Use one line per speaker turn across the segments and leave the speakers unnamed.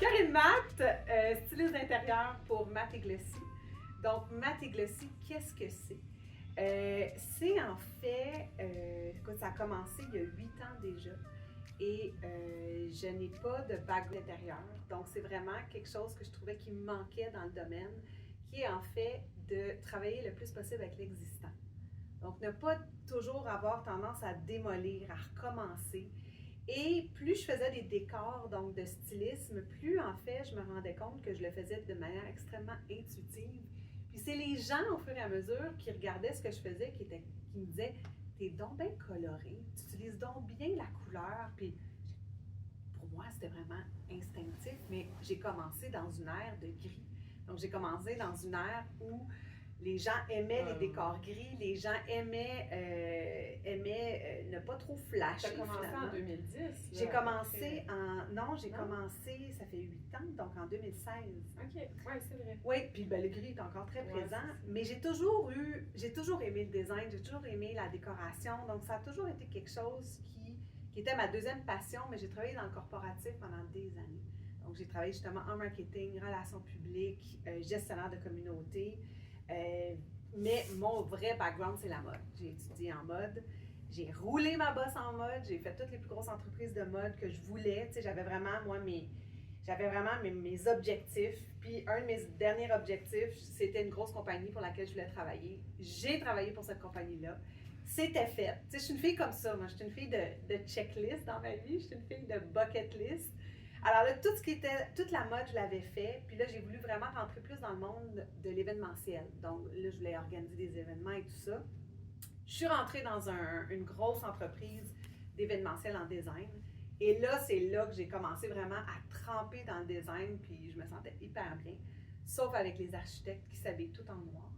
Karine Matt, styliste d'intérieur pour Matt & Glossy. Donc, Matt & Glossy, qu'est-ce que c'est? C'est en fait, écoute, ça a commencé il y a 8 ans déjà et je n'ai pas de background intérieur. Donc, c'est vraiment quelque chose que je trouvais qui me manquait dans le domaine, qui est en fait de travailler le plus possible avec l'existant. Donc, ne pas toujours avoir tendance à démolir, à recommencer. Et plus je faisais des décors, donc de stylisme, plus en fait je me rendais compte que je le faisais de manière extrêmement intuitive. Puis c'est les gens au fur et à mesure qui regardaient ce que je faisais, qui me disaient « T'es donc bien coloré, tu utilises donc bien la couleur. » Puis pour moi, c'était vraiment instinctif, mais j'ai commencé dans une ère de gris. Donc j'ai commencé dans une ère où les gens aimaient les décors gris, les gens aimaient ne pas trop flasher.
Tu as commencé
finalement.
en 2010?
J'ai commencé commencé, ça fait 8 ans, donc en 2016.
OK, oui, c'est vrai.
Oui, puis ben, le gris est encore très présent, mais j'ai toujours aimé le design, j'ai toujours aimé la décoration, donc ça a toujours été quelque chose qui était ma deuxième passion, mais j'ai travaillé dans le corporatif pendant des années. Donc j'ai travaillé justement en marketing, relations publiques, gestionnaire de communauté. Mais mon vrai background, c'est la mode. J'ai étudié en mode, j'ai roulé ma bosse en mode, j'ai fait toutes les plus grosses entreprises de mode que je voulais. Tu sais, j'avais vraiment, mes objectifs. Puis un de mes derniers objectifs, c'était une grosse compagnie pour laquelle je voulais travailler. J'ai travaillé pour cette compagnie-là. C'était fait. Tu sais, je suis une fille comme ça. Moi, je suis une fille de checklist dans ma vie. Je suis une fille de bucket list. Alors là, toute la mode, je l'avais fait. Puis là, j'ai voulu vraiment rentrer plus dans le monde de l'événementiel. Donc là, je voulais organiser des événements et tout ça. Je suis rentrée dans une grosse entreprise d'événementiel en design. Et là, c'est là que j'ai commencé vraiment à tremper dans le design. Puis je me sentais hyper bien. Sauf avec les architectes qui s'habillent tout en noir.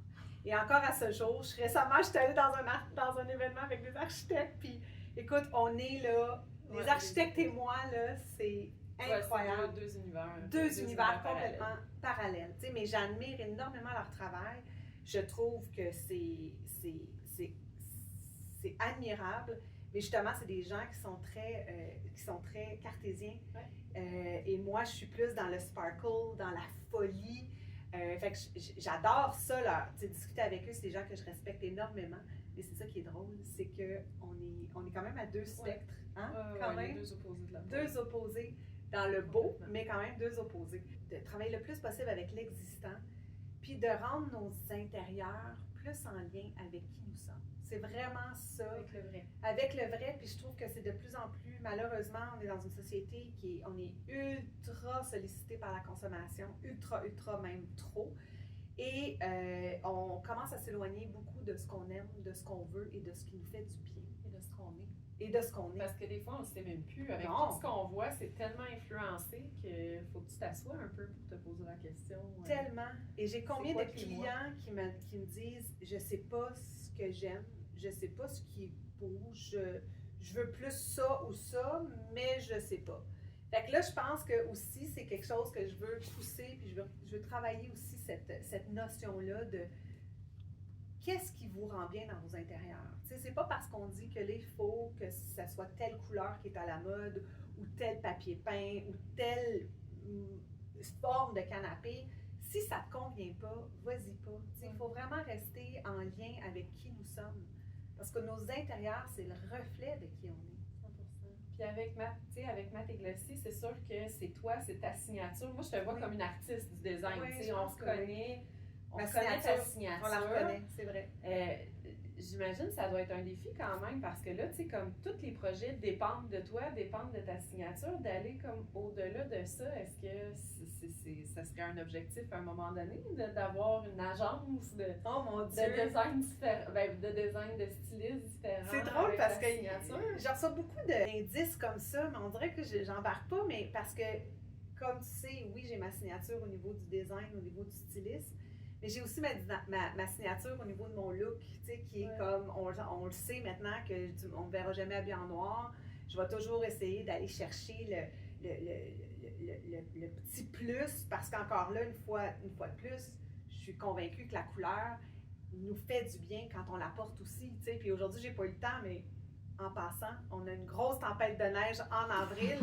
Et encore à ce jour, récemment, j'étais allée dans un événement avec des architectes. Puis écoute, on est là. Les architectes et moi, là, c'est incroyable.
Deux univers.
Deux univers complètement parallèles. Mais j'admire énormément leur travail. Je trouve que c'est admirable. Mais justement, c'est des gens qui sont très cartésiens. Ouais. Et moi, je suis plus dans le sparkle, dans la folie. Fait que j'adore ça, là. Discuter avec eux, c'est des gens que je respecte énormément. Mais c'est ça qui est drôle, c'est qu'on est quand même à deux spectres. Hein? Quand même.
Deux opposés de la
deux opposés. Dans le beau, mais quand même deux opposés. De travailler le plus possible avec l'existant, puis de rendre nos intérieurs plus en lien avec qui nous sommes. C'est vraiment ça.
Avec le vrai.
Avec le vrai, puis je trouve que c'est de plus en plus, malheureusement, on est dans une société on est ultra sollicité par la consommation, ultra même trop. Et on commence à s'éloigner beaucoup de ce qu'on aime, de ce qu'on veut et de ce qui nous fait du bien.
Et de ce qu'on est.
Parce
que des fois, on ne sait même plus. Avec
non.
tout ce qu'on voit, c'est tellement influencé qu'il faut que tu t'assoies un peu pour te poser la question.
Tellement. Et j'ai combien de clients qui me disent « Je ne sais pas ce que j'aime, je ne sais pas ce qui est beau, je veux plus ça ou ça, mais je ne sais pas. » Fait que là, je pense que aussi, c'est quelque chose que je veux pousser, puis je veux travailler aussi cette notion-là de qu'est-ce qui vous rend bien dans vos intérieurs. Tu sais, c'est pas parce qu'on dit que là, il faut que ça soit telle couleur qui est à la mode, ou tel papier peint, ou telle forme de canapé. Si ça te convient pas, vas-y pas. Tu sais, il faut vraiment rester en lien avec qui nous sommes. Parce que nos intérieurs, c'est le reflet de qui on est.
Puis avec Matt & Glossy, c'est sûr que c'est toi, c'est ta signature. Moi, je te vois comme une artiste du design.
Oui,
on connaît ta signature.
On la reconnaît, c'est vrai.
J'imagine que ça doit être un défi quand même parce que là, tu sais, comme tous les projets dépendent de toi, dépendent de ta signature, d'aller comme au-delà de ça, est-ce que ça serait un objectif à un moment donné d'avoir une agence de design différent, de design de stylistes différents?
C'est drôle parce que je reçois beaucoup d'indices comme ça, mais on dirait que j'embarque pas, mais parce que, comme tu sais, oui, j'ai ma signature au niveau du design, au niveau du stylisme. Mais j'ai aussi ma signature au niveau de mon look, tu sais, qui est comme, on le sait maintenant qu'on ne verra jamais habillé en noir. Je vais toujours essayer d'aller chercher le petit plus, parce qu'encore là, une fois de plus, je suis convaincue que la couleur nous fait du bien quand on la porte aussi, tu sais. Puis aujourd'hui, j'ai pas eu le temps, mais en passant, on a une grosse tempête de neige en avril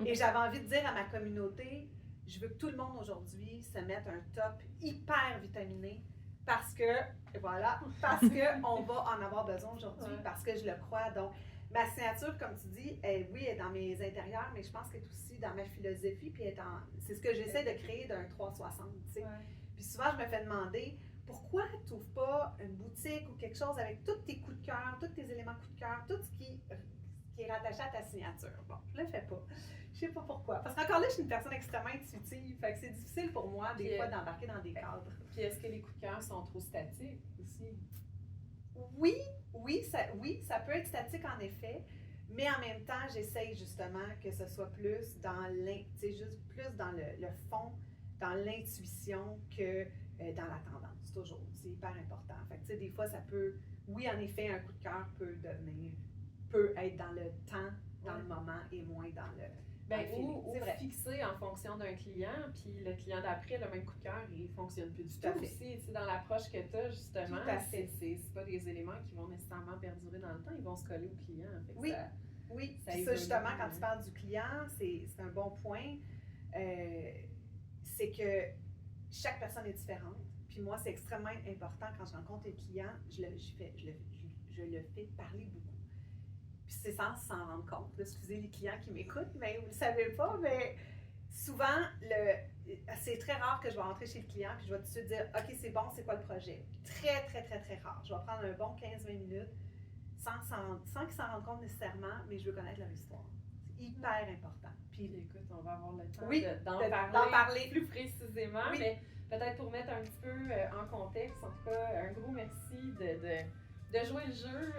et j'avais envie de dire à ma communauté, je veux que tout le monde aujourd'hui se mette un top hyper vitaminé parce que, voilà, parce qu'on va en avoir besoin aujourd'hui, parce que je le crois. Donc, ma signature, comme tu dis, oui, elle est dans mes intérieurs, mais je pense qu'elle est aussi dans ma philosophie, puis c'est ce que j'essaie de créer d'un 360, tu sais. Puis souvent, je me fais demander, pourquoi tu n'ouvres pas une boutique ou quelque chose avec tous tes coups de cœur, tous tes éléments coups de cœur, tout ce qui est rattaché à ta signature? Bon, je le fais pas. Je sais pas pourquoi. Parce qu'encore là, je suis une personne extrêmement intuitive, fait que c'est difficile pour moi, des fois, d'embarquer dans des cadres.
Puis est-ce que les coups de cœur sont trop statiques aussi?
Oui, ça peut être statique en effet, mais en même temps, j'essaye justement que ce soit plus dans plus dans le fond, dans l'intuition que dans la tendance, toujours. C'est hyper important. Fait que, tu sais, des fois, ça peut, oui, en effet, un coup de cœur peut être dans le temps, dans le moment et moins dans le.
Ou fixé en fonction d'un client, puis le client d'après, le même coup de cœur, il ne fonctionne plus du tout. Aussi, dans l'approche que tu as, justement, c'est pas des éléments qui vont nécessairement perdurer dans le temps, ils vont se coller au client.
Oui, ça justement, quand tu parles du client, c'est un bon point. C'est que chaque personne est différente. Puis moi, c'est extrêmement important quand je rencontre un client, je le fais parler beaucoup. Puis c'est sans s'en rendre compte. Là, excusez les clients qui m'écoutent, mais vous ne le savez pas, mais souvent, c'est très rare que je vais rentrer chez le client puis je vais tout de suite dire « OK, c'est bon, c'est quoi le projet? » Très, très, très, très rare. Je vais prendre un bon 15-20 minutes sans qu'ils s'en rendent compte nécessairement, mais je veux connaître leur histoire. C'est hyper important.
Puis écoute, on va avoir le temps d'en parler plus précisément, mais peut-être pour mettre un petit peu en contexte, en tout cas, un gros merci de jouer le jeu.